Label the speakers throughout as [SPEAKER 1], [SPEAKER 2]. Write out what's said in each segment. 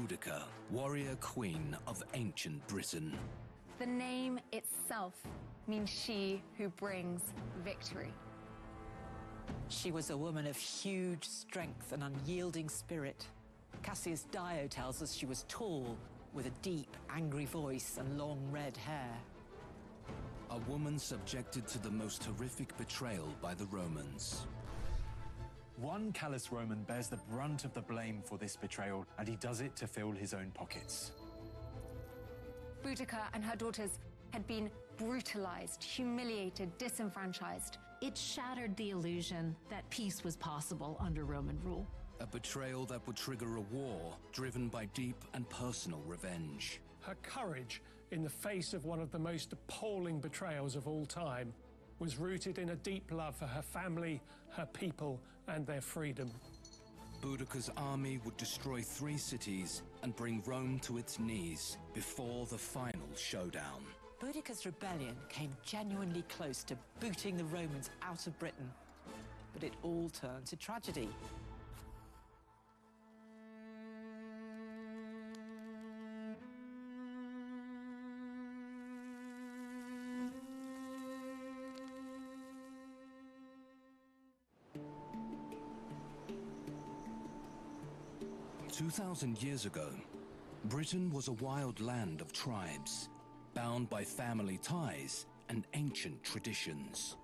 [SPEAKER 1] Boudica, warrior queen of ancient Britain.
[SPEAKER 2] The name itself means she who brings victory.
[SPEAKER 3] She was a woman of huge strength and unyielding spirit. Cassius Dio tells us she was tall, with a deep, angry voice and long red hair.
[SPEAKER 1] A woman subjected to the most horrific betrayal by the Romans.
[SPEAKER 4] One callous Roman bears the brunt of the blame for this betrayal, and he does it to fill his own pockets.
[SPEAKER 2] Boudica and her daughters had been brutalized, humiliated, disenfranchised.
[SPEAKER 5] It shattered the illusion that peace was possible under Roman rule.
[SPEAKER 1] A betrayal that would trigger a war driven by deep and personal revenge.
[SPEAKER 6] Her courage in the face of one of the most appalling betrayals of all time was rooted in a deep love for her family, her people, and their freedom.
[SPEAKER 1] Boudica's army would destroy 3 cities and bring Rome to its knees before the final showdown.
[SPEAKER 3] Boudica's rebellion came genuinely close to booting the Romans out of Britain. But it all turned to tragedy.
[SPEAKER 1] "2,000 years ago, Britain was a wild land of tribes, bound by family ties and ancient traditions.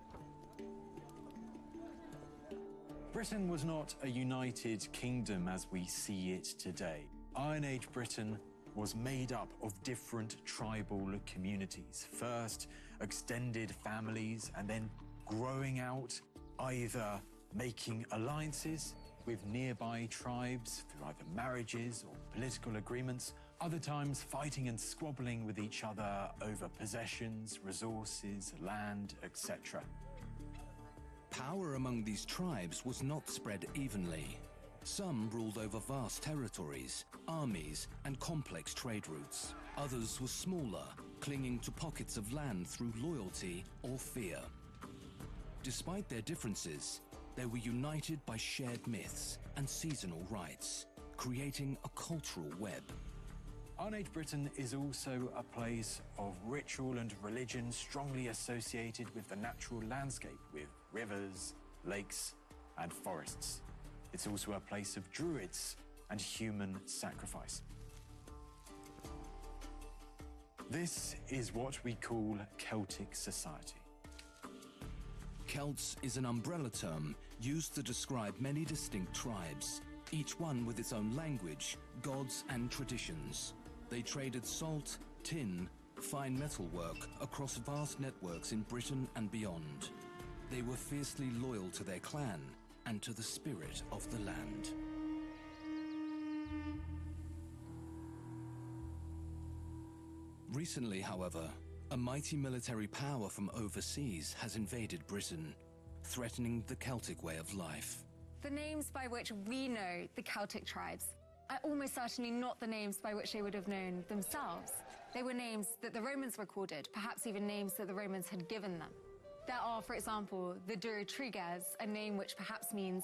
[SPEAKER 4] Britain was not a united kingdom as we see it today. Iron Age Britain was made up of different tribal communities. First, extended families, and then growing out, either making alliances with nearby tribes through either marriages or political agreements, other times fighting and squabbling with each other over possessions, resources, land, etc.
[SPEAKER 1] Power among these tribes was not spread evenly. Some ruled over vast territories, armies, and complex trade routes. Others were smaller, clinging to pockets of land through loyalty or fear. Despite their differences, they were united by shared myths and seasonal rites, creating a cultural web.
[SPEAKER 4] Iron Age Britain is also a place of ritual and religion strongly associated with the natural landscape, with rivers, lakes, and forests. It's also a place of druids and human sacrifice. This is what we call Celtic society.
[SPEAKER 1] Celts is an umbrella term used to describe many distinct tribes, each one with its own language, gods, and traditions. They traded salt, tin, fine metalwork across vast networks in Britain and beyond. They were fiercely loyal to their clan and to the spirit of the land. Recently, however, a mighty military power from overseas has invaded Britain, threatening the Celtic way of life.
[SPEAKER 2] The names by which we know the Celtic tribes are almost certainly not the names by which they would have known themselves. They were names that the Romans recorded, perhaps even names that the Romans had given them. There are, for example, the Durotriges, a name which perhaps means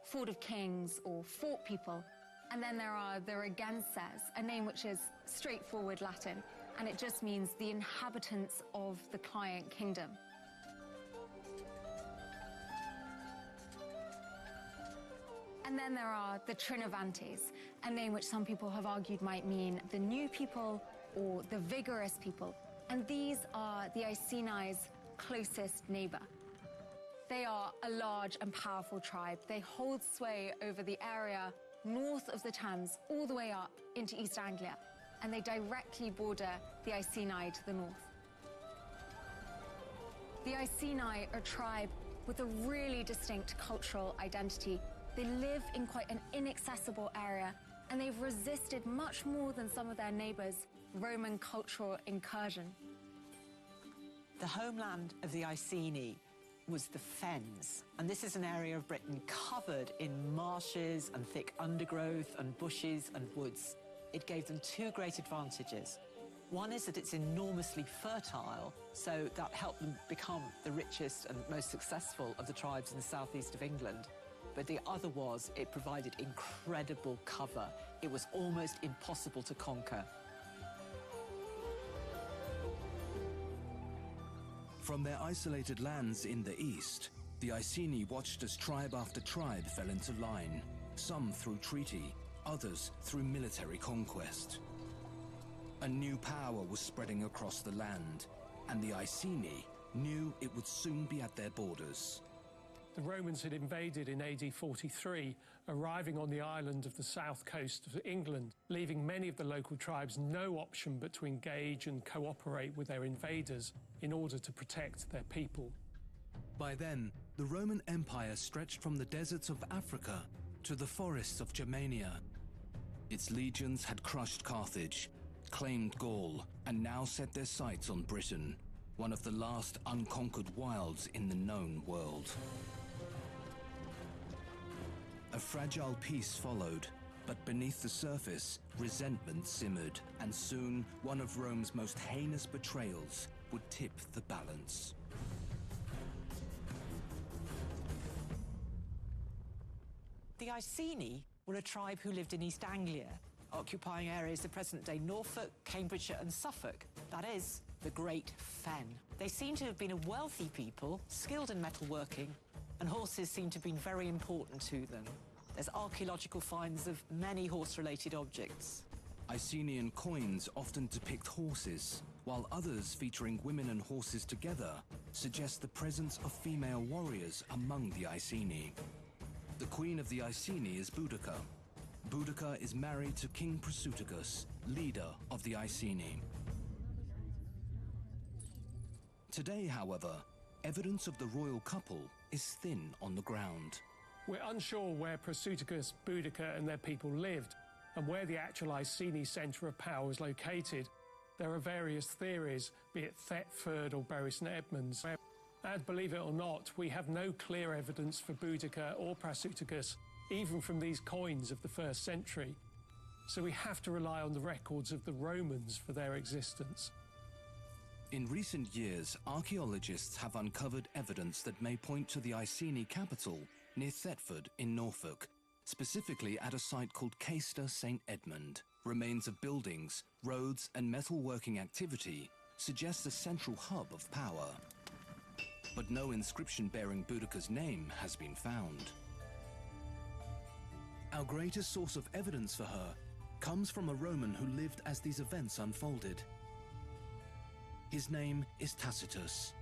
[SPEAKER 2] ford of kings or fort people. And then there are the Regenses, a name which is straightforward Latin, and it just means the inhabitants of the client kingdom. And then there are the Trinovantes, a name which some people have argued might mean the new people or the vigorous people. And these are the Iceni's closest neighbor. They are a large and powerful tribe. They hold sway over the area north of the Thames all the way up into East Anglia, and they directly border the Iceni to the north. The Iceni are a tribe with a really distinct cultural identity. They live in quite an inaccessible area, and they've resisted much more than some of their neighbors' Roman cultural incursion.
[SPEAKER 3] The homeland of the Iceni was the Fens, and this is an area of Britain covered in marshes and thick undergrowth and bushes and woods. It gave them 2 great advantages. One is that it's enormously fertile, so that helped them become the richest and most successful of the tribes in the southeast of England. but the other was it provided incredible cover. It was almost impossible to conquer.
[SPEAKER 1] From their isolated lands in the east, the Iceni watched as tribe after tribe fell into line, some through treaty, others through military conquest. A new power was spreading across the land, and the Iceni knew it would soon be at their borders.
[SPEAKER 6] The Romans had invaded in AD 43, arriving on the island of the south coast of England, leaving many of the local tribes no option but to engage and cooperate with their invaders in order to protect their people.
[SPEAKER 1] By then, the Roman Empire stretched from the deserts of Africa to the forests of Germania. Its legions had crushed Carthage, claimed Gaul, and now set their sights on Britain, one of the last unconquered wilds in the known world. A fragile peace followed, but beneath the surface, resentment simmered, and soon one of Rome's most heinous betrayals would tip the balance.
[SPEAKER 3] The Iceni were a tribe who lived in East Anglia, occupying areas of present-day Norfolk, Cambridgeshire and Suffolk. That is, the Great Fen. They seem to have been a wealthy people, skilled in metalworking, and horses seem to have been very important to them. There's archaeological finds of many horse-related objects.
[SPEAKER 1] Icenian coins often depict horses, while others featuring women and horses together suggest the presence of female warriors among the Iceni. The queen of the Iceni is Boudica. Boudica is married to King Prasutagus, leader of the Iceni. Today, however, evidence of the royal couple is thin on the ground.
[SPEAKER 6] We're unsure where Prasutagus, Boudica and their people lived and where the actual Iceni centre of power was located. There are various theories, be it Thetford or Bury St Edmunds. And believe it or not, we have no clear evidence for Boudica or Prasutagus, even from these coins of the 1st century. So we have to rely on the records of the Romans for their existence.
[SPEAKER 1] In recent years, archaeologists have uncovered evidence that may point to the Iceni capital near Thetford in Norfolk, specifically at a site called Caistor St Edmund. Remains of buildings, roads and metalworking activity suggest a central hub of power. But no inscription bearing Boudica's name has been found. Our greatest source of evidence for her comes from a Roman who lived as these events unfolded. His name is Tacitus.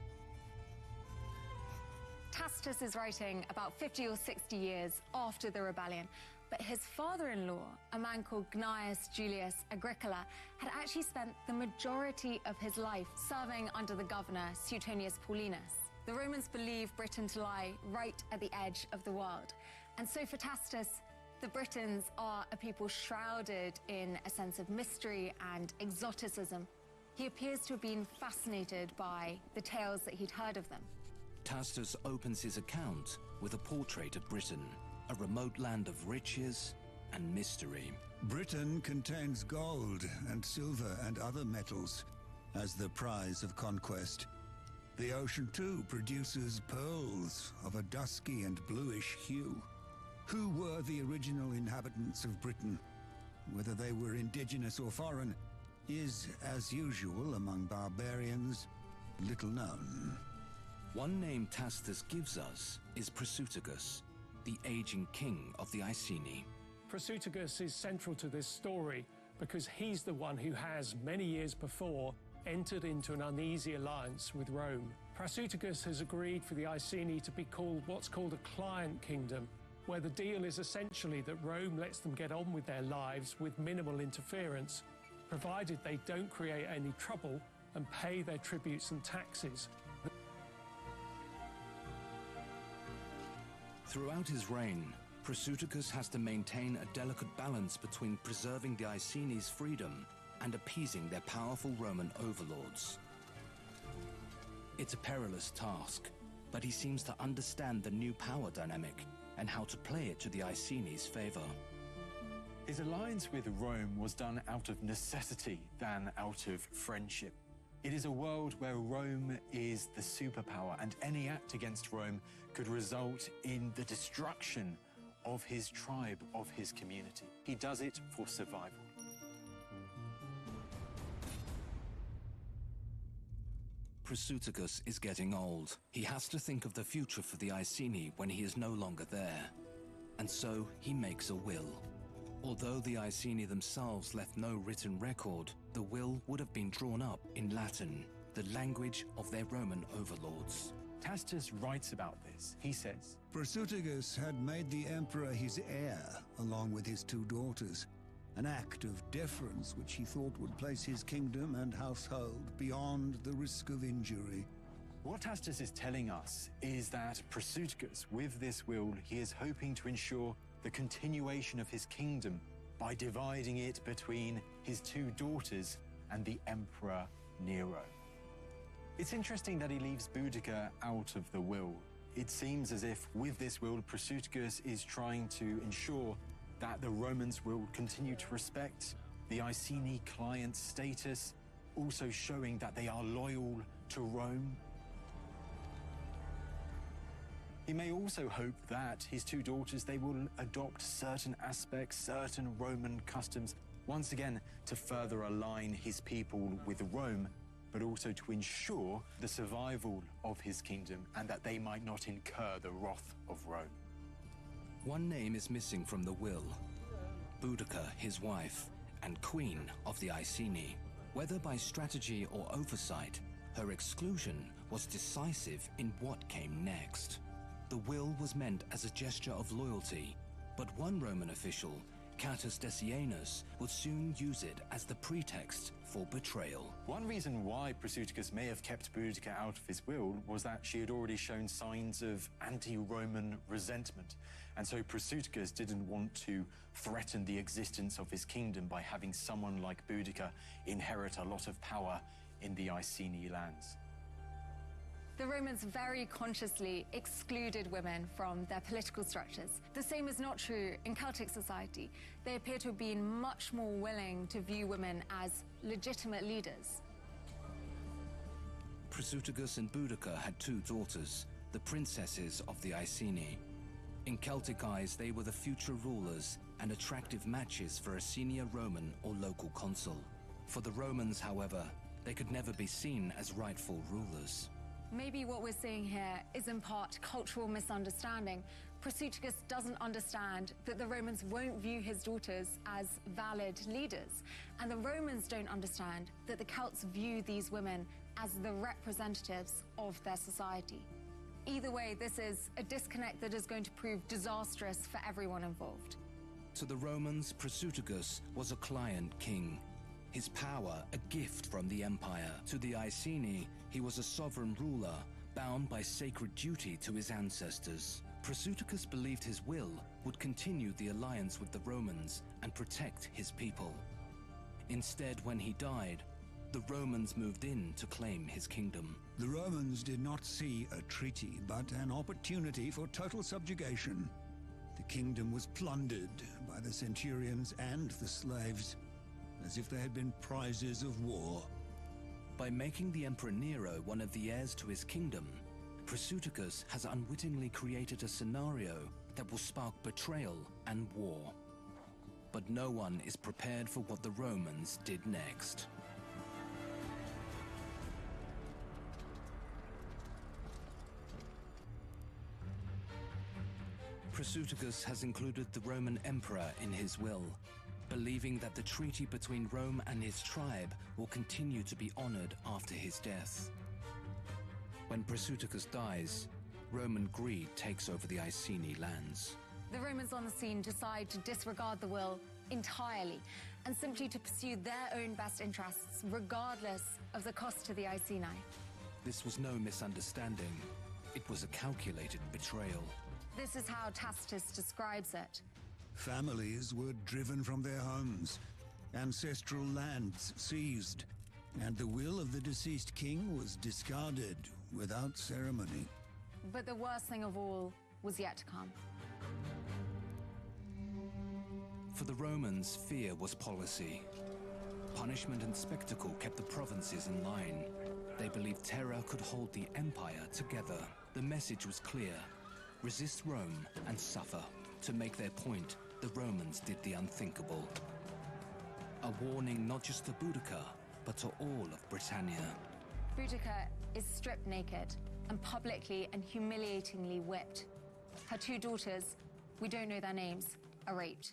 [SPEAKER 2] Tacitus is writing about 50 or 60 years after the rebellion, but his father-in-law, a man called Gnaeus Julius Agricola, had actually spent the majority of his life serving under the governor Suetonius Paulinus. The Romans believed Britain to lie right at the edge of the world, and so for Tacitus, the Britons are a people shrouded in a sense of mystery and exoticism. He appears to have been fascinated by the tales that he'd heard of them.
[SPEAKER 1] Tacitus opens his account with a portrait of Britain, a remote land of riches and mystery.
[SPEAKER 7] Britain contains gold and silver and other metals as the prize of conquest. The ocean, too, produces pearls of a dusky and bluish hue. Who were the original inhabitants of Britain? Whether they were indigenous or foreign is, as usual among barbarians, little known.
[SPEAKER 1] One name Tacitus gives us is Prasutagus, the aging king of the Iceni.
[SPEAKER 6] Prasutagus is central to this story because he's the one who has, many years before, entered into an uneasy alliance with Rome. Prasutagus has agreed for the Iceni to be called what's called a client kingdom, where the deal is essentially that Rome lets them get on with their lives with minimal interference, provided they don't create any trouble and pay their tributes and taxes.
[SPEAKER 1] Throughout his reign, Prasutagus has to maintain a delicate balance between preserving the Iceni's freedom and appeasing their powerful Roman overlords. It's a perilous task, but he seems to understand the new power dynamic and how to play it to the Iceni's favor.
[SPEAKER 4] His alliance with Rome was done out of necessity than out of friendship. It is a world where Rome is the superpower, and any act against Rome could result in the destruction of his tribe, of his community. He does it for survival.
[SPEAKER 1] Prasutagus is getting old. He has to think of the future for the Iceni when he is no longer there. And so he makes a will. Although the Iceni themselves left no written record, the will would have been drawn up in Latin, the language of their Roman overlords.
[SPEAKER 4] Tacitus writes about this. He says,
[SPEAKER 7] Prasutagus had made the emperor his heir, along with his two daughters, an act of deference which he thought would place his kingdom and household beyond the risk of injury.
[SPEAKER 4] what Tacitus is telling us is that Prasutagus, with this will, he is hoping to ensure the continuation of his kingdom by dividing it between his two daughters and the Emperor Nero. It's interesting that he leaves Boudica out of the will. It seems as if with this will, Prasutagus is trying to ensure that the Romans will continue to respect the Iceni client status, also showing that they are loyal to Rome. He may also hope that his two daughters, they will adopt certain aspects, certain Roman customs, once again to further align his people with Rome, but also to ensure the survival of his kingdom and that they might not incur the wrath of Rome.
[SPEAKER 1] One name is missing from the will: Boudica, his wife, and queen of the Iceni. Whether by strategy or oversight, her exclusion was decisive in what came next. The will was meant as a gesture of loyalty, but one Roman official, Catus Decianus, would soon use it as the pretext for betrayal.
[SPEAKER 4] One reason why Prasutagus may have kept Boudica out of his will was that she had already shown signs of anti-Roman resentment, and so Prasutagus didn't want to threaten the existence of his kingdom by having someone like Boudica inherit a lot of power in the Iceni lands.
[SPEAKER 2] The Romans very consciously excluded women from their political structures. The same is not true in Celtic society. They appear to have been much more willing to view women as legitimate leaders.
[SPEAKER 1] Prasutagus and Boudica had two daughters, the princesses of the Iceni. In Celtic eyes, they were the future rulers and attractive matches for a senior Roman or local consul. For the Romans, however, they could never be seen as rightful rulers.
[SPEAKER 2] Maybe what we're seeing here is in part cultural misunderstanding. Prasutagus doesn't understand that the Romans won't view his daughters as valid leaders, and the Romans don't understand that the Celts view these women as the representatives of their society. Either way, this is a disconnect that is going to prove disastrous for everyone involved.
[SPEAKER 1] To the Romans, Prasutagus was a client king, his power a gift from the empire. To the Iceni, he was a sovereign ruler, bound by sacred duty to his ancestors. Prasutagus believed his will would continue the alliance with the Romans and protect his people. Instead, when he died, the Romans moved in to claim his kingdom.
[SPEAKER 7] The Romans did not see a treaty, but an opportunity for total subjugation. The kingdom was plundered by the centurions and the slaves, as if they had been prizes of war.
[SPEAKER 1] By making the Emperor Nero one of the heirs to his kingdom, Prasutagus has unwittingly created a scenario that will spark betrayal and war. But no one is prepared for what the Romans did next. Prasutagus has included the Roman emperor in his will, believing that the treaty between Rome and his tribe will continue to be honored after his death. When Prasutagus dies, Roman greed takes over the Iceni lands.
[SPEAKER 2] The Romans on the scene decide to disregard the will entirely and simply to pursue their own best interests, regardless of the cost to the Iceni.
[SPEAKER 1] This was no misunderstanding. It was a calculated betrayal.
[SPEAKER 2] This is how Tacitus describes it.
[SPEAKER 7] Families were driven from their homes, ancestral lands seized, and the will of the deceased king was discarded without ceremony.
[SPEAKER 2] But the worst thing of all was yet to come.
[SPEAKER 1] For the Romans, fear was policy. Punishment and spectacle kept the provinces in line. They believed terror could hold the empire together. The message was clear: resist Rome and suffer. To make their point, the Romans did the unthinkable. A warning not just to Boudica, but to all of Britannia.
[SPEAKER 2] Boudica is stripped naked and publicly and humiliatingly whipped. Her two daughters, we don't know their names, are raped.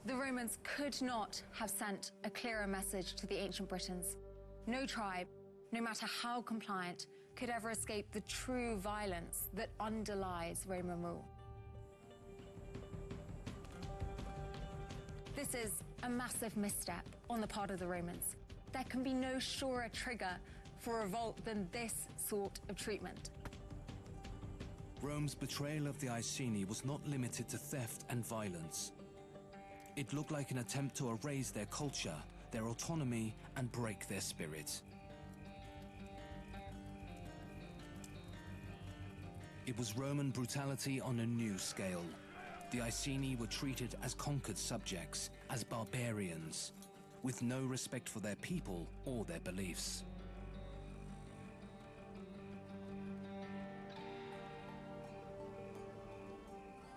[SPEAKER 2] The Romans could not have sent a clearer message to the ancient Britons. No tribe, no matter how compliant, could ever escape the true violence that underlies Roman rule. This is a massive misstep on the part of the Romans. There can be no surer trigger for revolt than this sort of treatment.
[SPEAKER 1] Rome's betrayal of the Iceni was not limited to theft and violence. It looked like an attempt to erase their culture, their autonomy, and break their spirit. It was Roman brutality on a new scale. The Iceni were treated as conquered subjects, as barbarians, with no respect for their people or their beliefs.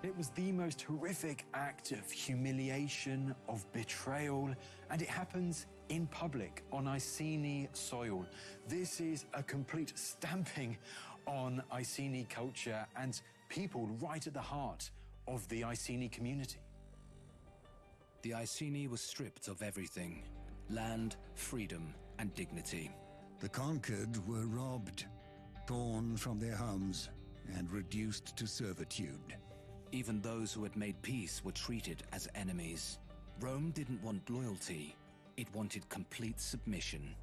[SPEAKER 4] It was the most horrific act of humiliation, of betrayal, and it happens in public on Iceni soil. This is a complete stamping on Iceni culture and people right at the heart of the Iceni community.
[SPEAKER 1] The Iceni were stripped of everything: land, freedom, and dignity.
[SPEAKER 7] The conquered were robbed, torn from their homes, and reduced to servitude.
[SPEAKER 1] Even those who had made peace were treated as enemies. Rome didn't want loyalty, it wanted complete submission.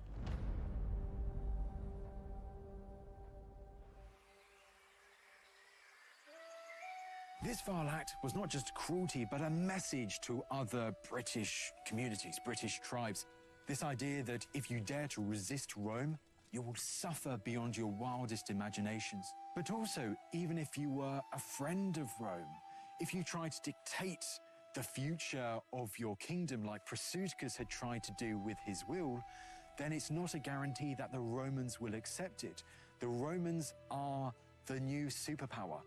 [SPEAKER 4] This vile act was not just cruelty, but a message to other British communities, British tribes. This idea that if you dare to resist Rome, you will suffer beyond your wildest imaginations. But also, even if you were a friend of Rome, if you tried to dictate the future of your kingdom like Prasutagus had tried to do with his will, then it's not a guarantee that the Romans will accept it. The Romans are the new superpower.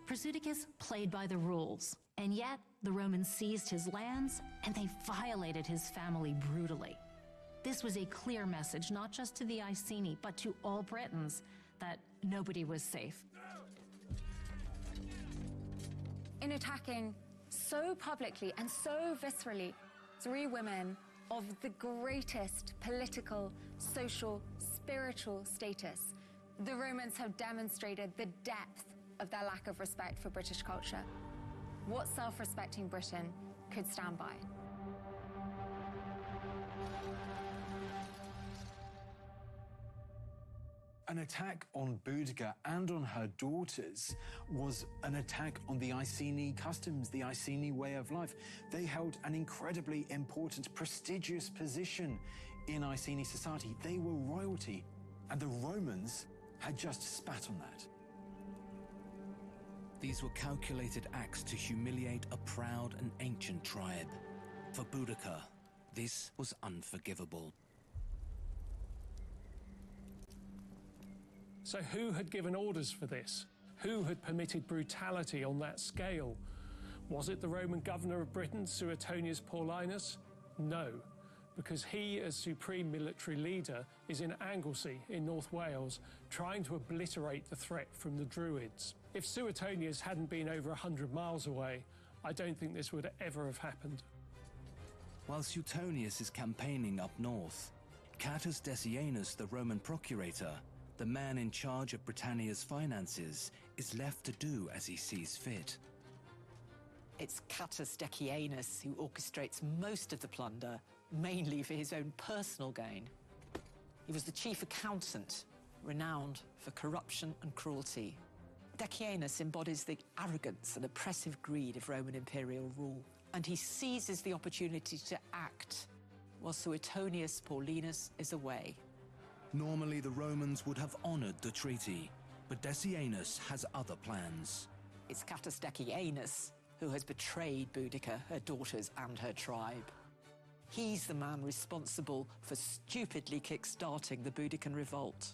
[SPEAKER 5] Prasutagus played by the rules, and yet the Romans seized his lands and they violated his family brutally. This was a clear message, not just to the Iceni, but to all Britons, that nobody was safe.
[SPEAKER 2] In attacking so publicly and so viscerally 3 women of the greatest political, social, spiritual status, the Romans have demonstrated the depth of their lack of respect for British culture. What self-respecting Briton could stand by?
[SPEAKER 4] An attack on Boudica and on her daughters was an attack on the Iceni customs, the Iceni way of life. They held an incredibly important, prestigious position in Iceni society. They were royalty, and the Romans had just spat on that.
[SPEAKER 1] These were calculated acts to humiliate a proud and ancient tribe. For Boudica, this was unforgivable.
[SPEAKER 6] So who had given orders for this? Who had permitted brutality on that scale? Was it the Roman governor of Britain, Suetonius Paulinus? No, because he, as supreme military leader, is in Anglesey in North Wales, trying to obliterate the threat from the Druids. If Suetonius hadn't been over 100 miles away, I don't think this would ever have happened.
[SPEAKER 1] While Suetonius is campaigning up north, Catus Decianus, the Roman procurator, the man in charge of Britannia's finances, is left to do as he sees fit.
[SPEAKER 3] It's Catus Decianus who orchestrates most of the plunder, mainly for his own personal gain. He was the chief accountant, renowned for corruption and cruelty. Decianus embodies the arrogance and oppressive greed of Roman imperial rule, and he seizes the opportunity to act while Suetonius Paulinus is away.
[SPEAKER 1] Normally, the Romans would have honored the treaty, But Decianus has other plans.
[SPEAKER 3] It's Catus Decianus who has betrayed Boudica, her daughters, and her tribe. He's the man responsible for stupidly kick-starting the Boudican revolt.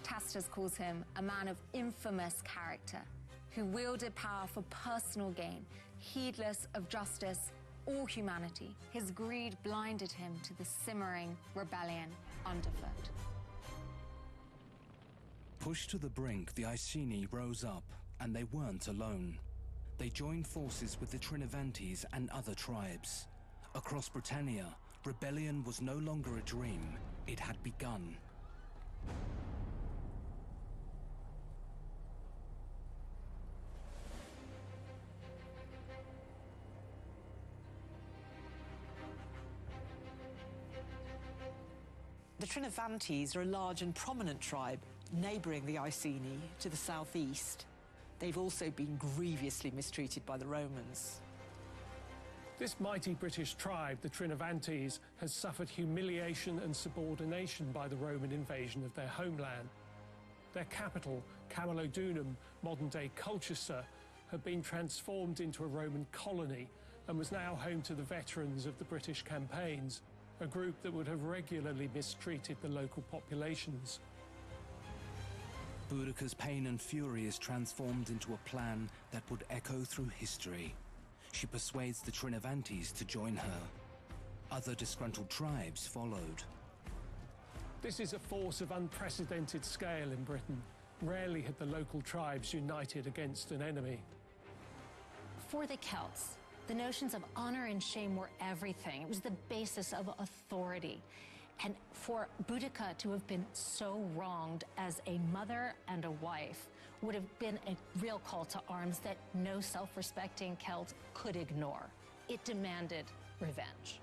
[SPEAKER 2] Tacitus calls him a man of infamous character, who wielded power for personal gain, heedless of justice or humanity. His greed blinded him to the simmering rebellion underfoot.
[SPEAKER 1] Pushed to the brink, the Iceni rose up, and they weren't alone. They joined forces with the Trinovantes and other tribes. Across Britannia, rebellion was no longer a dream, it had begun.
[SPEAKER 3] The Trinovantes are a large and prominent tribe neighbouring the Iceni to the southeast. They've also been grievously mistreated by the Romans.
[SPEAKER 6] This mighty British tribe, the Trinovantes, has suffered humiliation and subordination by the Roman invasion of their homeland. Their capital, Camulodunum, modern-day Colchester, had been transformed into a Roman colony and was now home to the veterans of the British campaigns, a group that would have regularly mistreated the local populations.
[SPEAKER 1] Boudica's pain and fury is transformed into a plan that would echo through history. She persuades the Trinovantes to join her. Other disgruntled tribes followed.
[SPEAKER 6] This is a force of unprecedented scale in Britain. Rarely had the local tribes united against an enemy.
[SPEAKER 5] For the Celts, the notions of honor and shame were everything. It was the basis of authority. And for Boudica to have been so wronged as a mother and a wife would have been a real call to arms that no self-respecting Celt could ignore. It demanded revenge.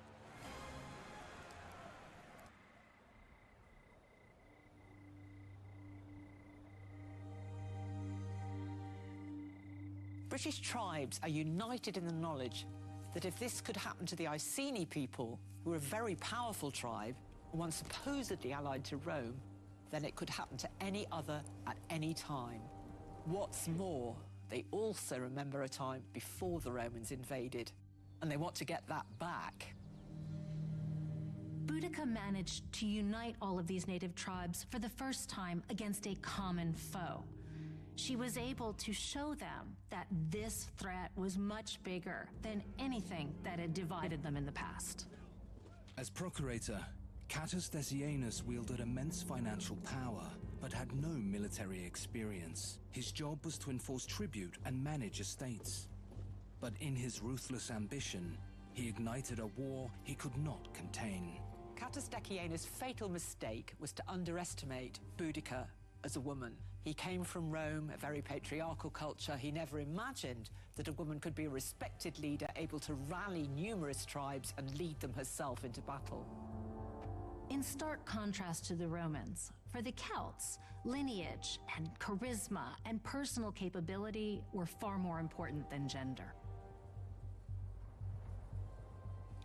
[SPEAKER 3] British tribes are united in the knowledge that if this could happen to the Iceni people, who were a very powerful tribe, once supposedly allied to Rome, then it could happen to any other at any time. What's more, they also remember a time before the Romans invaded, and they want to get that back.
[SPEAKER 5] Boudica managed to unite all of these native tribes for the first time against a common foe. She was able to show them that this threat was much bigger than anything that had divided them in the past.
[SPEAKER 1] As procurator, Catus Decianus wielded immense financial power, but had no military experience. His job was to enforce tribute and manage estates. But in his ruthless ambition, he ignited a war he could not contain.
[SPEAKER 3] Catus Decianus' fatal mistake was to underestimate Boudica as a woman. He came from Rome, a very patriarchal culture. He never imagined that a woman could be a respected leader, able to rally numerous tribes and lead them herself into battle.
[SPEAKER 5] In stark contrast to the Romans, for the Celts, lineage and charisma and personal capability were far more important than gender.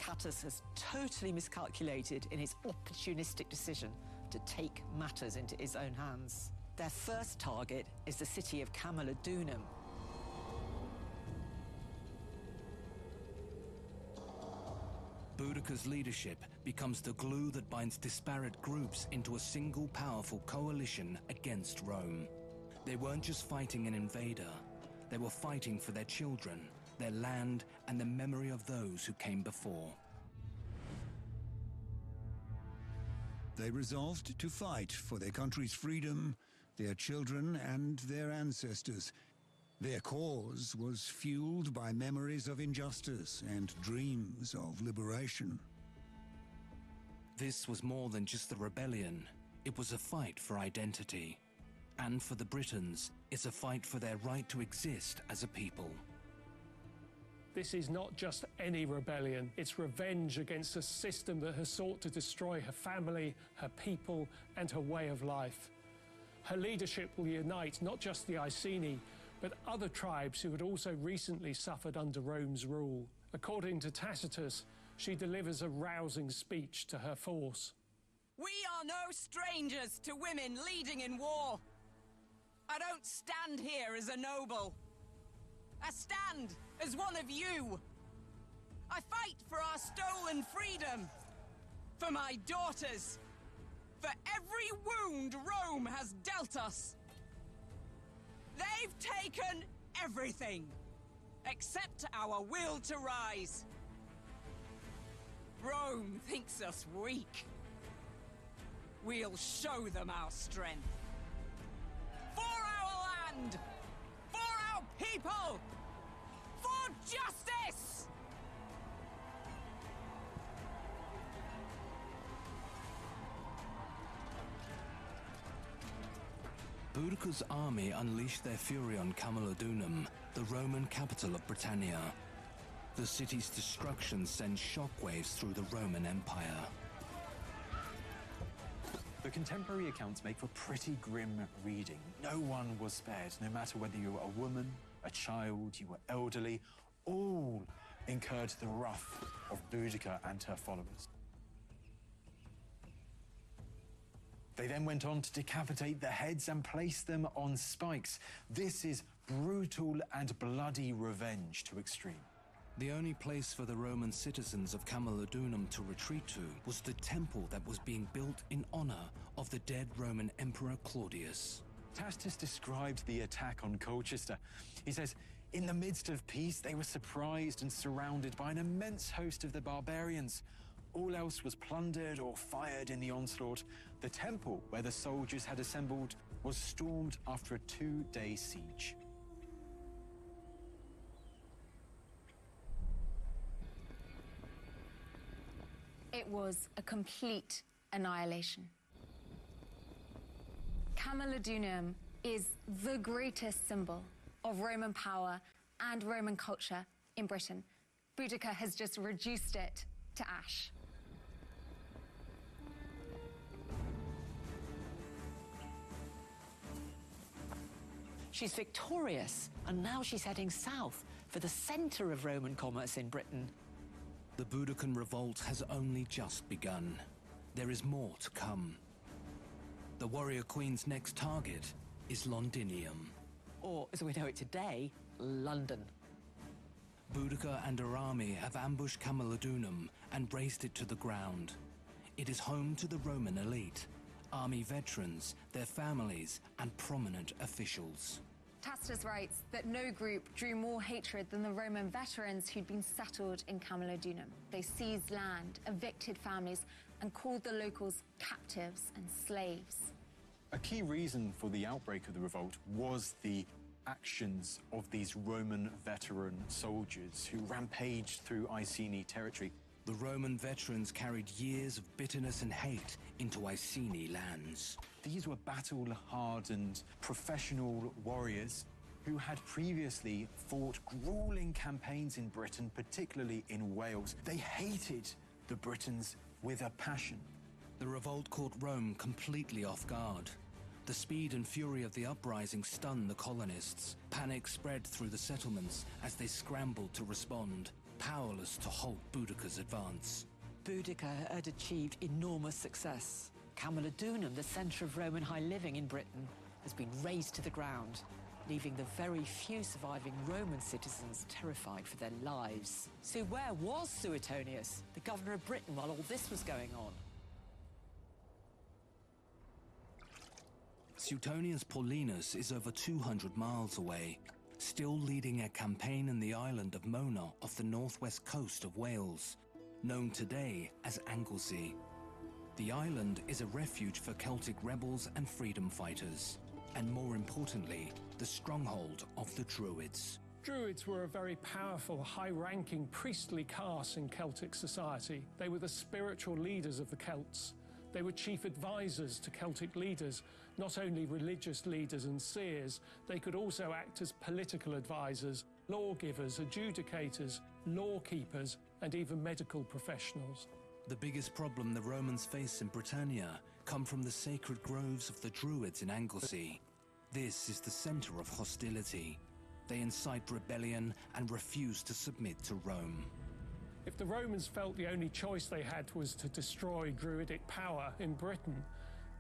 [SPEAKER 3] Catus has totally miscalculated in his opportunistic decision to take matters into his own hands. Their first target is the city of Camulodunum.
[SPEAKER 1] Boudica's leadership becomes the glue that binds disparate groups into a single powerful coalition against Rome. They weren't just fighting an invader, they were fighting for their children, their land, and the memory of those who came before.
[SPEAKER 7] They resolved to fight for their country's freedom, their children, and their ancestors. Their cause was fueled by memories of injustice and dreams of liberation.
[SPEAKER 1] This was more than just a rebellion. It was a fight for identity. And for the Britons, it's a fight for their right to exist as a people.
[SPEAKER 6] This is not just any rebellion, it's revenge against a system that has sought to destroy her family, her people, and her way of life. Her leadership will unite not just the Iceni, but other tribes who had also recently suffered under Rome's rule. According to Tacitus, she delivers a rousing speech to her force.
[SPEAKER 8] We are no strangers to women leading in war. I don't stand here as a noble. I stand as one of you. I fight for our stolen freedom. For my daughters. For every wound Rome has dealt us. They've taken everything. Except our will to rise. Rome thinks us weak. We'll show them our strength. For our land! For our people! For justice!
[SPEAKER 1] Boudica's army unleashed their fury on Camulodunum, the Roman capital of Britannia. The city's destruction sent shockwaves through the Roman Empire.
[SPEAKER 4] The contemporary accounts make for pretty grim reading. No one was spared, no matter whether you were a woman, a child, you were elderly, all incurred the wrath of Boudica and her followers. They then went on to decapitate their heads and place them on spikes. This is brutal and bloody revenge to extreme.
[SPEAKER 1] The only place for the Roman citizens of Camulodunum to retreat to was the temple that was being built in honor of the dead Roman Emperor Claudius.
[SPEAKER 4] Tacitus described the attack on Colchester. He says, in the midst of peace, they were surprised and surrounded by an immense host of the barbarians. All else was plundered or fired in the onslaught. The temple where the soldiers had assembled was stormed after a 2-day siege.
[SPEAKER 2] It was a complete annihilation. Camulodunum is the greatest symbol of Roman power and Roman culture in Britain. Boudica has just reduced it to ash.
[SPEAKER 3] She's victorious, and now she's heading south for the centre of Roman commerce in Britain.
[SPEAKER 1] The Boudican revolt has only just begun. There is more to come. The warrior queen's next target is Londinium.
[SPEAKER 3] Or, as we know it today, London.
[SPEAKER 1] Boudica and her army have ambushed Camulodunum and razed it to the ground. It is home to the Roman elite, army veterans, their families, and prominent officials.
[SPEAKER 2] Tacitus writes that no group drew more hatred than the Roman veterans who'd been settled in Camulodunum. They seized land, evicted families, and called the locals captives and slaves.
[SPEAKER 4] A key reason for the outbreak of the revolt was the actions of these Roman veteran soldiers who rampaged through Iceni territory.
[SPEAKER 1] The Roman veterans carried years of bitterness and hate into Iceni lands.
[SPEAKER 4] These were battle-hardened, professional warriors who had previously fought grueling campaigns in Britain, particularly in Wales. They hated the Britons with a passion.
[SPEAKER 1] The revolt caught Rome completely off guard. The speed and fury of the uprising stunned the colonists. Panic spread through the settlements as they scrambled to respond, powerless to halt Boudica's advance.
[SPEAKER 3] Boudica had achieved enormous success. Camulodunum, the centre of Roman high living in Britain, has been razed to the ground, leaving the very few surviving Roman citizens terrified for their lives. So where was Suetonius, the governor of Britain, while all this was going on?
[SPEAKER 1] Suetonius Paulinus is over 200 miles away, still leading a campaign in the island of Mona off the northwest coast of Wales, known today as Anglesey. The island is a refuge for Celtic rebels and freedom fighters, and more importantly, the stronghold of the Druids.
[SPEAKER 6] Druids were a very powerful, high-ranking priestly caste in Celtic society. They were the spiritual leaders of the Celts. They were chief advisors to Celtic leaders, not only religious leaders and seers, they could also act as political advisors, lawgivers, adjudicators, lawkeepers, and even medical professionals.
[SPEAKER 1] The biggest problem the Romans face in Britannia come from the sacred groves of the Druids in Anglesey. This is the center of hostility. They incite rebellion and refuse to submit to Rome.
[SPEAKER 6] If the Romans felt the only choice they had was to destroy Druidic power in Britain,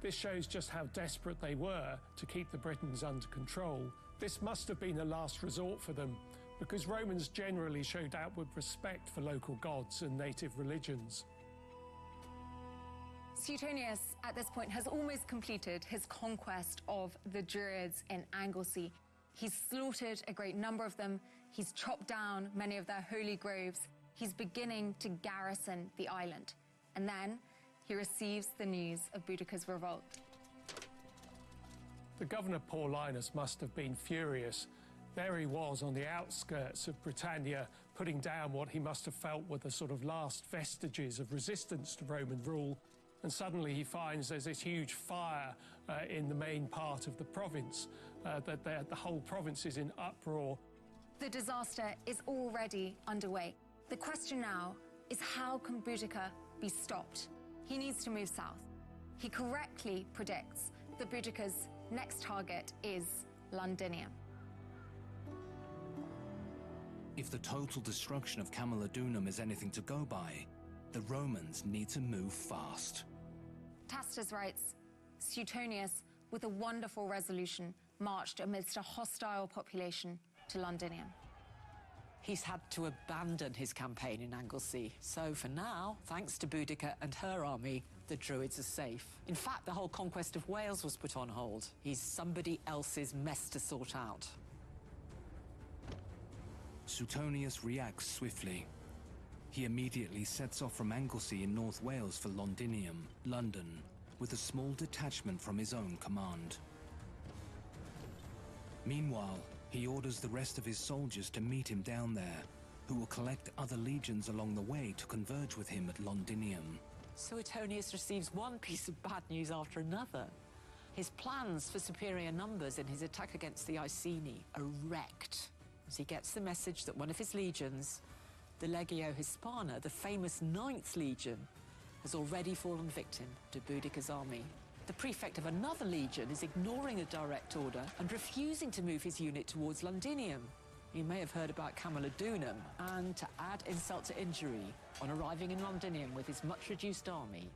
[SPEAKER 6] This shows just how desperate they were to keep the Britons under control. This must have been a last resort for them, because Romans generally showed outward respect for local gods and native religions.
[SPEAKER 2] Suetonius, at this point, has almost completed his conquest of the Druids in Anglesey. He's slaughtered a great number of them. He's chopped down many of their holy groves. He's beginning to garrison the island. And then he receives the news of Boudica's revolt.
[SPEAKER 6] The governor Paulinus must have been furious. There he was on the outskirts of Britannia, putting down what he must have felt were the sort of last vestiges of resistance to Roman rule. And suddenly he finds there's this huge fire in the main part of the province, that the whole province is in uproar.
[SPEAKER 2] The disaster is already underway. The question now is, how can Boudica be stopped? He needs to move south. He correctly predicts that Boudica's next target is Londinium.
[SPEAKER 1] If the total destruction of Camalodunum is anything to go by, the Romans need to move fast.
[SPEAKER 2] Tacitus writes, Suetonius, with a wonderful resolution, marched amidst a hostile population to Londinium.
[SPEAKER 3] He's had to abandon his campaign in Anglesey. So for now, thanks to Boudica and her army, the Druids are safe. In fact, the whole conquest of Wales was put on hold. He's somebody else's mess to sort out.
[SPEAKER 1] Suetonius reacts swiftly. He immediately sets off from Anglesey in North Wales for Londinium, London, with a small detachment from his own command. Meanwhile, he orders the rest of his soldiers to meet him down there, who will collect other legions along the way to converge with him at Londinium.
[SPEAKER 3] Suetonius receives one piece of bad news after another. His plans for superior numbers in his attack against the Iceni are wrecked as he gets the message that one of his legions, the Legio Hispana, the famous 9th Legion, has already fallen victim to Boudica's army. The prefect of another legion is ignoring a direct order and refusing to move his unit towards Londinium. He may have heard about Camalodunum, and to add insult to injury, on arriving in Londinium with his much-reduced army,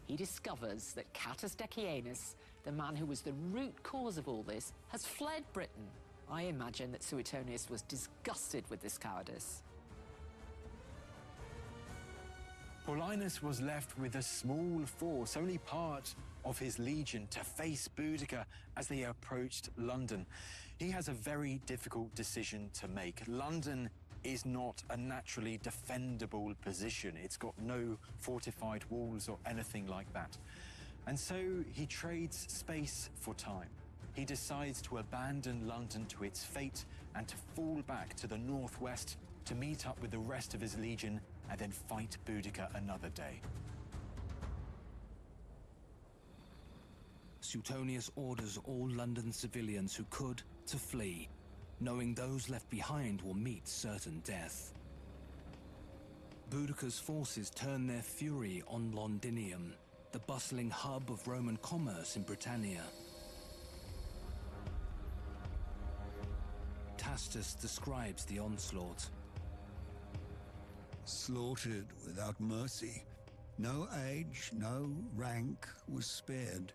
[SPEAKER 3] he discovers that Catus Decianus, the man who was the root cause of all this, has fled Britain. I imagine that Suetonius was disgusted with this cowardice.
[SPEAKER 4] Paulinus was left with a small force, only part of his legion, to face Boudica as they approached London. He has a very difficult decision to make. London is not a naturally defendable position. It's got no fortified walls or anything like that. And so he trades space for time. He decides to abandon London to its fate and to fall back to the northwest to meet up with the rest of his legion and then fight Boudica another day.
[SPEAKER 1] Suetonius orders all London civilians who could to flee, knowing those left behind will meet certain death. Boudica's forces turn their fury on Londinium, the bustling hub of Roman commerce in Britannia. Tacitus describes the onslaught.
[SPEAKER 7] Slaughtered without mercy. No age, no rank was spared.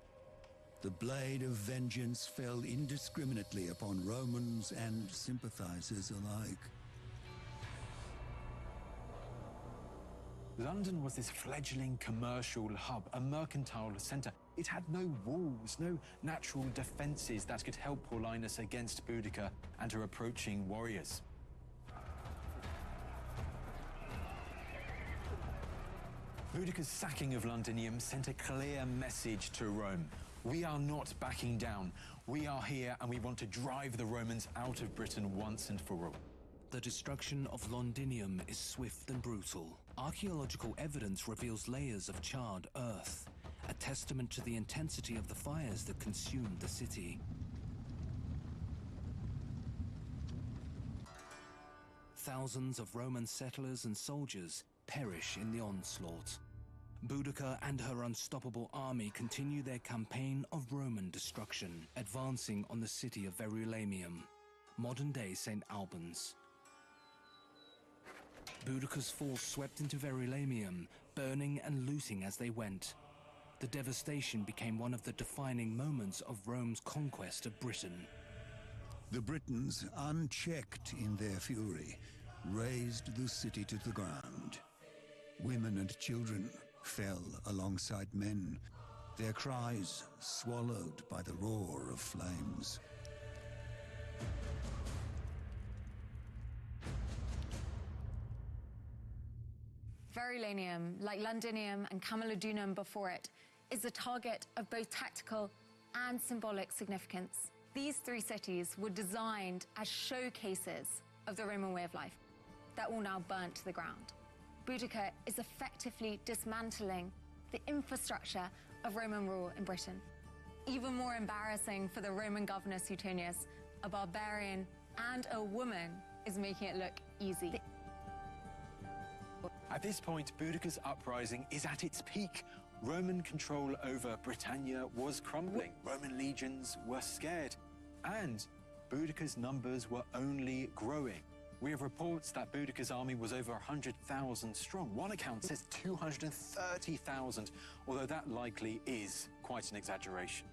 [SPEAKER 7] The blade of vengeance fell indiscriminately upon Romans and sympathizers alike.
[SPEAKER 4] London was this fledgling commercial hub, a mercantile centre. It had no walls, no natural defences that could help Paulinus against Boudica and her approaching warriors. Boudica's sacking of Londinium sent a clear message to Rome. We are not backing down. We are here and we want to drive the Romans out of Britain once and for all.
[SPEAKER 1] The destruction of Londinium is swift and brutal. Archaeological evidence reveals layers of charred earth, a testament to the intensity of the fires that consumed the city. Thousands of Roman settlers and soldiers perish in the onslaught. Boudica and her unstoppable army continue their campaign of Roman destruction, advancing on the city of Verulamium, modern-day St. Albans. Boudica's force swept into Verulamium, burning and looting as they went. The devastation became one of the defining moments of Rome's conquest of Britain.
[SPEAKER 7] The Britons, unchecked in their fury, razed the city to the ground. Women and children fell alongside men, their cries swallowed by the roar of flames.
[SPEAKER 2] Verulamium, like Londinium and Camulodunum before it, is a target of both tactical and symbolic significance. These three cities were designed as showcases of the Roman way of life that all now burnt to the ground. Boudica is effectively dismantling the infrastructure of Roman rule in Britain. Even more embarrassing for the Roman governor Suetonius, a barbarian and a woman is making it look easy.
[SPEAKER 4] At this point, Boudica's uprising is at its peak. Roman control over Britannia was crumbling. Roman legions were scared, and Boudica's numbers were only growing. We have reports that Boudica's army was over 100,000 strong. One account says 230,000, although that likely is quite an exaggeration.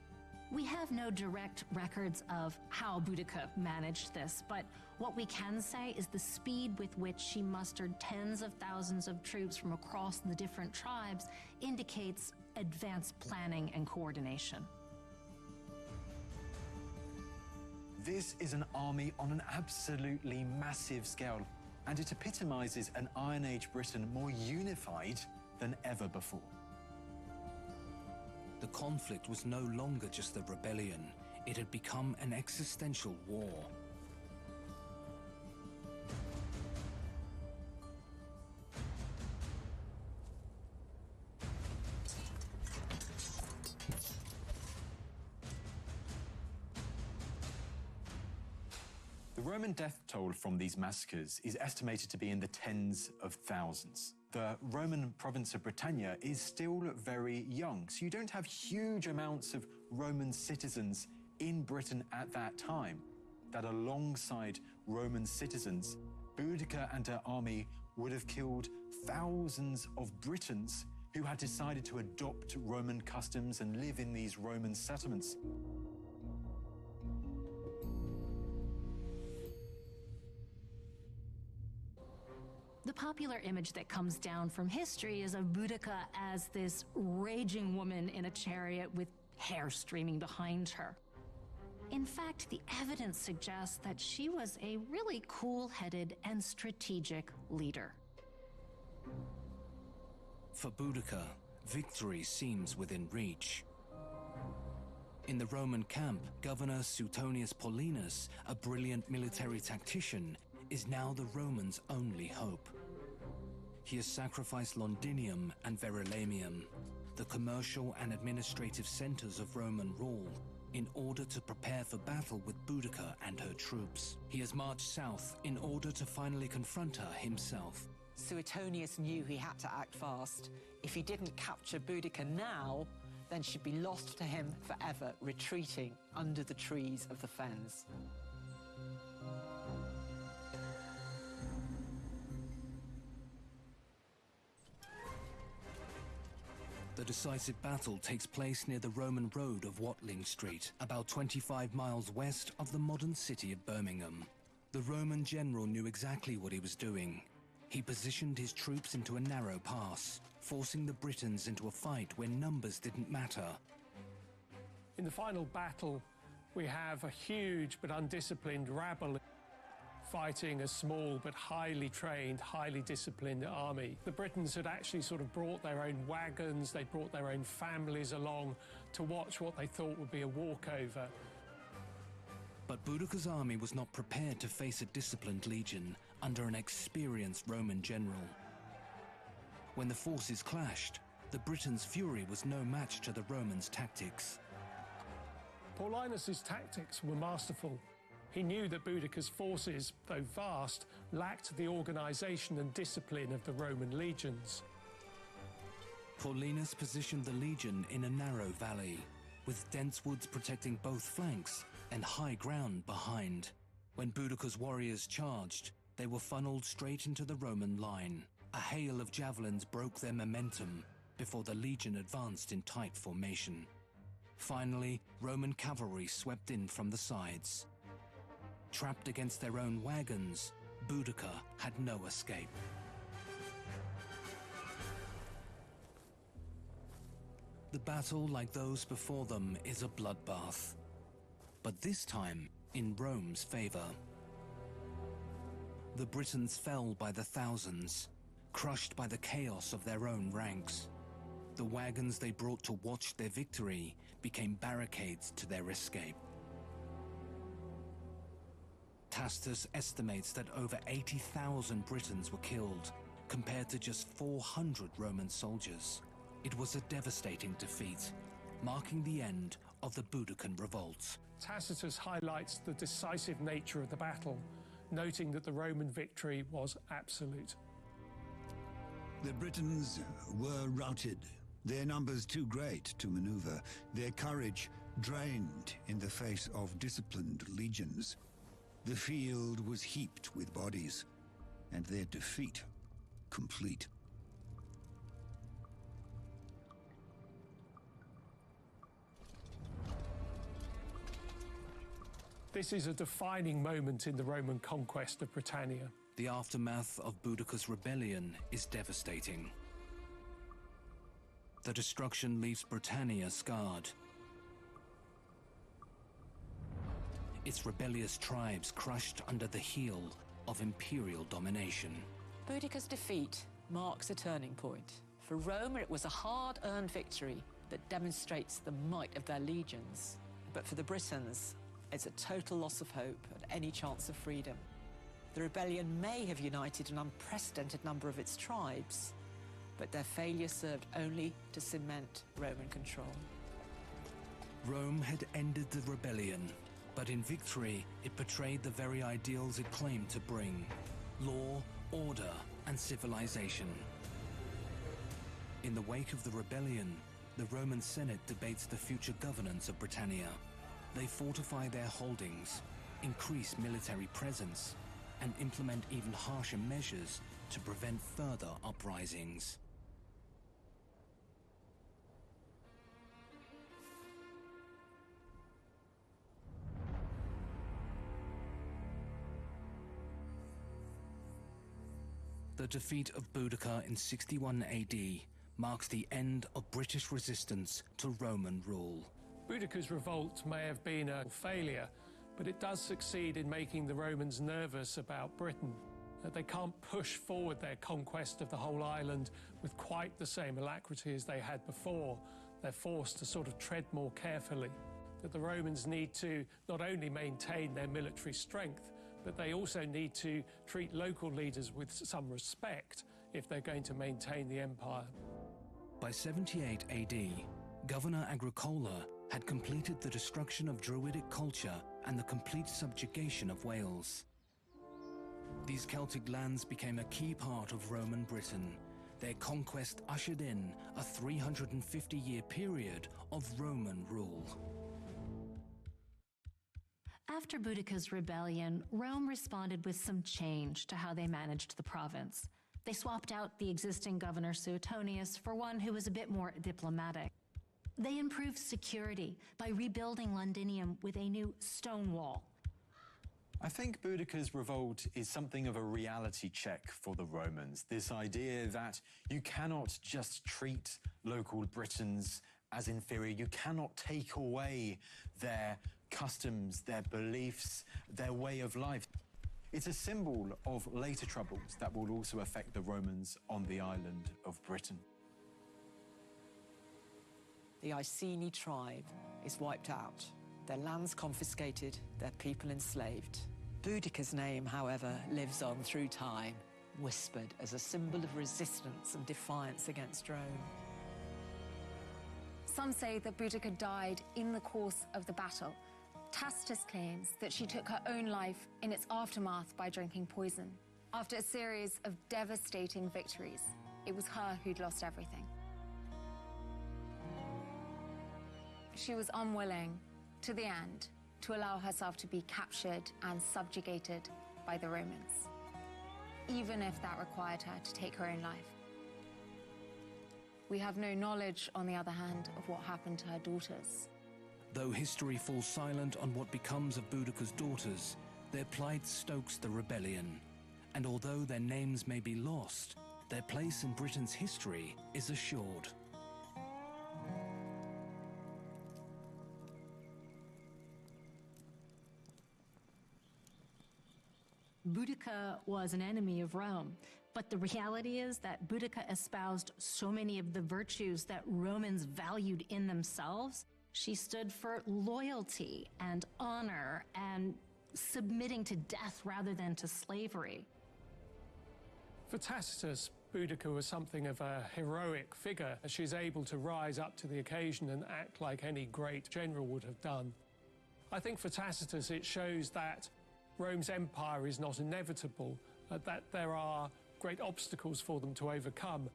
[SPEAKER 5] We have no direct records of how Boudica managed this, but what we can say is the speed with which she mustered tens of thousands of troops from across the different tribes indicates advanced planning and coordination.
[SPEAKER 4] This is an army on an absolutely massive scale, and it epitomizes an Iron Age Britain more unified than ever before.
[SPEAKER 1] The conflict was no longer just a rebellion. It had become an existential war.
[SPEAKER 4] The Roman death toll from these massacres is estimated to be in the tens of thousands. The Roman province of Britannia is still very young, so you don't have huge amounts of Roman citizens in Britain at that time. That alongside Roman citizens, Boudica and her army would have killed thousands of Britons who had decided to adopt Roman customs and live in these Roman settlements.
[SPEAKER 5] The popular image that comes down from history is of Boudica as this raging woman in a chariot with hair streaming behind her. In fact, the evidence suggests that she was a really cool-headed and strategic leader.
[SPEAKER 1] For Boudica, victory seems within reach. In the Roman camp, Governor Suetonius Paulinus, a brilliant military tactician, is now the Romans' only hope. He has sacrificed Londinium and Verulamium, the commercial and administrative centers of Roman rule, in order to prepare for battle with Boudica and her troops. He has marched south in order to finally confront her himself.
[SPEAKER 3] Suetonius knew he had to act fast. If he didn't capture Boudica now, then she'd be lost to him forever, retreating under the trees of the fens.
[SPEAKER 1] The decisive battle takes place near the Roman road of Watling Street, about 25 miles west of the modern city of Birmingham. The Roman general knew exactly what he was doing. He positioned his troops into a narrow pass, forcing the Britons into a fight where numbers didn't matter.
[SPEAKER 6] In the final battle, we have a huge but undisciplined rabble fighting a small but highly trained, highly disciplined army. The Britons had actually sort of brought their own wagons, they brought their own families along to watch what they thought would be a walkover.
[SPEAKER 1] But Boudica's army was not prepared to face a disciplined legion under an experienced Roman general. When the forces clashed, the Britons' fury was no match to the Romans' tactics.
[SPEAKER 6] Paulinus's tactics were masterful. He knew that Boudica's forces, though vast, lacked the organisation and discipline of the Roman legions.
[SPEAKER 1] Paulinus positioned the legion in a narrow valley, with dense woods protecting both flanks and high ground behind. When Boudica's warriors charged, they were funneled straight into the Roman line. A hail of javelins broke their momentum, before the legion advanced in tight formation. Finally, Roman cavalry swept in from the sides. Trapped against their own wagons, Boudica had no escape. The battle, like those before them, is a bloodbath. But this time, in Rome's favor. The Britons fell by the thousands, crushed by the chaos of their own ranks. The wagons they brought to watch their victory became barricades to their escape. Tacitus estimates that over 80,000 Britons were killed, compared to just 400 Roman soldiers. It was a devastating defeat, marking the end of the Boudican revolt.
[SPEAKER 6] Tacitus highlights the decisive nature of the battle, noting that the Roman victory was absolute.
[SPEAKER 7] The Britons were routed, their numbers too great to maneuver, their courage drained in the face of disciplined legions. The field was heaped with bodies, and their defeat complete.
[SPEAKER 6] This is a defining moment in the Roman conquest of Britannia.
[SPEAKER 1] The aftermath of Boudica's rebellion is devastating. The destruction leaves Britannia scarred. Its rebellious tribes crushed under the heel of imperial domination.
[SPEAKER 3] Boudica's defeat marks a turning point. For Rome, it was a hard-earned victory that demonstrates the might of their legions. But for the Britons, it's a total loss of hope and any chance of freedom. The rebellion may have united an unprecedented number of its tribes, but their failure served only to cement Roman control.
[SPEAKER 1] Rome had ended the rebellion, but in victory, it betrayed the very ideals it claimed to bring: law, order, and civilization. In the wake of the rebellion, the Roman Senate debates the future governance of Britannia. They fortify their holdings, increase military presence, and implement even harsher measures to prevent further uprisings. The defeat of Boudica in 61 AD marks the end of British resistance to Roman rule.
[SPEAKER 6] Boudica's revolt may have been a failure, but it does succeed in making the Romans nervous about Britain. That they can't push forward their conquest of the whole island with quite the same alacrity as they had before. They're forced to sort of tread more carefully. That the Romans need to not only maintain their military strength, but they also need to treat local leaders with some respect if they're going to maintain the empire.
[SPEAKER 1] By 78 AD, Governor Agricola had completed the destruction of Druidic culture and the complete subjugation of Wales. These Celtic lands became a key part of Roman Britain. Their conquest ushered in a 350-year period of Roman rule.
[SPEAKER 5] After Boudica's rebellion, Rome responded with some change to how they managed the province. They swapped out the existing governor Suetonius for one who was a bit more diplomatic. They improved security by rebuilding Londinium with a new stone wall.
[SPEAKER 4] I think Boudica's revolt is something of a reality check for the Romans. This idea that you cannot just treat local Britons as inferior. You cannot take away their customs, their beliefs, their way of life. It's a symbol of later troubles that will also affect the Romans on the island of Britain.
[SPEAKER 3] The Iceni tribe is wiped out, their lands confiscated, their people enslaved. Boudica's name, however, lives on through time, whispered as a symbol of resistance and defiance against Rome.
[SPEAKER 2] Some say that Boudica died in the course of the battle. Tacitus claims that she took her own life in its aftermath by drinking poison. After a series of devastating victories, it was her who'd lost everything. She was unwilling, to the end, to allow herself to be captured and subjugated by the Romans, even if that required her to take her own life. We have no knowledge, on the other hand, of what happened to her daughters.
[SPEAKER 1] Though history falls silent on what becomes of Boudica's daughters, their plight stokes the rebellion. And although their names may be lost, their place in Britain's history is assured.
[SPEAKER 5] Boudica was an enemy of Rome, but the reality is that Boudica espoused so many of the virtues that Romans valued in themselves. She stood for loyalty and honor and submitting to death rather than to slavery.
[SPEAKER 6] For Tacitus, Boudica was something of a heroic figure. She's able to rise up to the occasion and act like any great general would have done. I think for Tacitus it shows that Rome's empire is not inevitable, that there are great obstacles for them to overcome.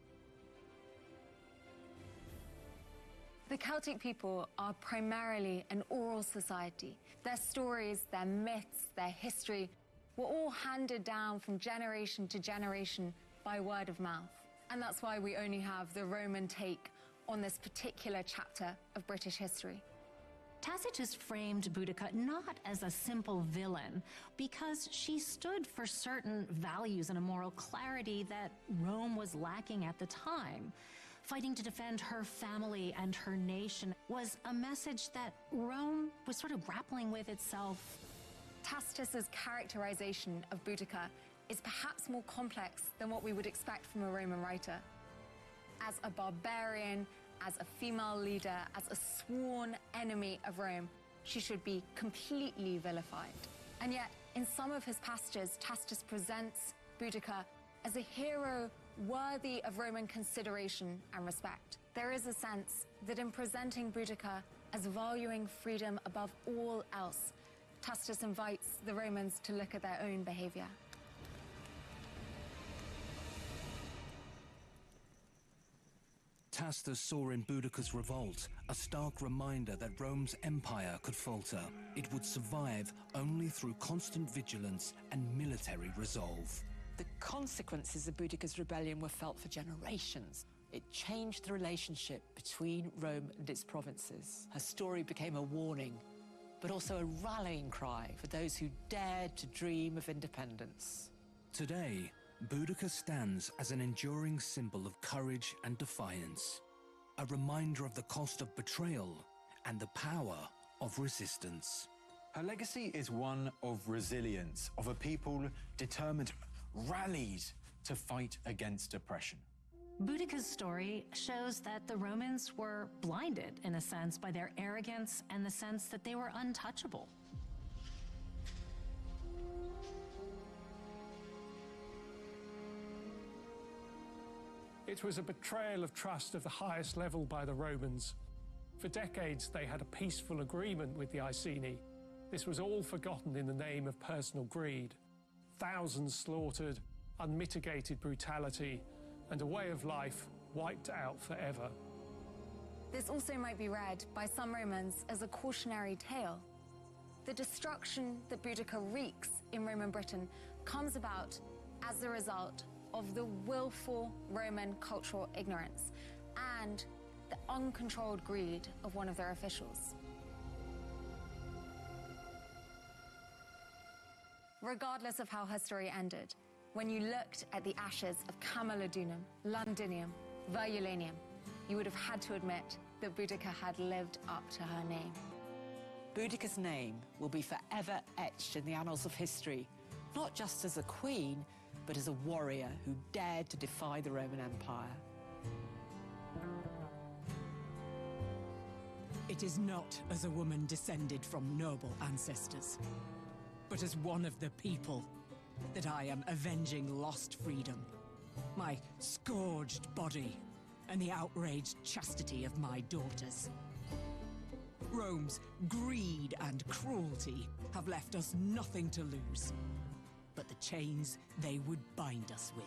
[SPEAKER 2] The Celtic people are primarily an oral society. Their stories, their myths, their history were all handed down from generation to generation by word of mouth. And that's why we only have the Roman take on this particular chapter of British history.
[SPEAKER 5] Tacitus framed Boudica not as a simple villain, because she stood for certain values and a moral clarity that Rome was lacking at the time. Fighting to defend her family and her nation was a message that Rome was sort of grappling with itself.
[SPEAKER 2] Tacitus's characterization of Boudica is perhaps more complex than what we would expect from a Roman writer. As a barbarian, as a female leader, as a sworn enemy of Rome, she should be completely vilified. And yet, in some of his passages, Tacitus presents Boudica as a hero worthy of Roman consideration and respect. There is a sense that in presenting Boudica as valuing freedom above all else, Tacitus invites the Romans to look at their own behavior.
[SPEAKER 1] Tacitus saw in Boudica's revolt a stark reminder that Rome's empire could falter. It would survive only through constant vigilance and military resolve.
[SPEAKER 3] The consequences of Boudica's rebellion were felt for generations. It changed the relationship between Rome and its provinces. Her story became a warning, but also a rallying cry for those who dared to dream of independence.
[SPEAKER 1] Today, Boudica stands as an enduring symbol of courage and defiance, a reminder of the cost of betrayal and the power of resistance.
[SPEAKER 4] Her legacy is one of resilience, of a people determined, rallied to fight against oppression.
[SPEAKER 5] Boudica's story shows that the Romans were blinded, in a sense, by their arrogance and the sense that they were untouchable.
[SPEAKER 6] It was a betrayal of trust of the highest level by the Romans. For decades, they had a peaceful agreement with the Iceni. This was all forgotten in the name of personal greed. Thousands slaughtered, unmitigated brutality, and a way of life wiped out forever.
[SPEAKER 2] This also might be read by some Romans as a cautionary tale. The destruction that Boudica wreaks in Roman Britain comes about as a result of the willful Roman cultural ignorance and the uncontrolled greed of one of their officials. Regardless of how her story ended, when you looked at the ashes of Camalodunum, Londinium, Verulamium, you would have had to admit that Boudica had lived up to her name.
[SPEAKER 3] Boudica's name will be forever etched in the annals of history, not just as a queen, but as a warrior who dared to defy the Roman Empire.
[SPEAKER 8] It is not as a woman descended from noble ancestors, but as one of the people that I am avenging lost freedom, my scourged body, and the outraged chastity of my daughters. Rome's greed and cruelty have left us nothing to lose but the chains they would bind us with.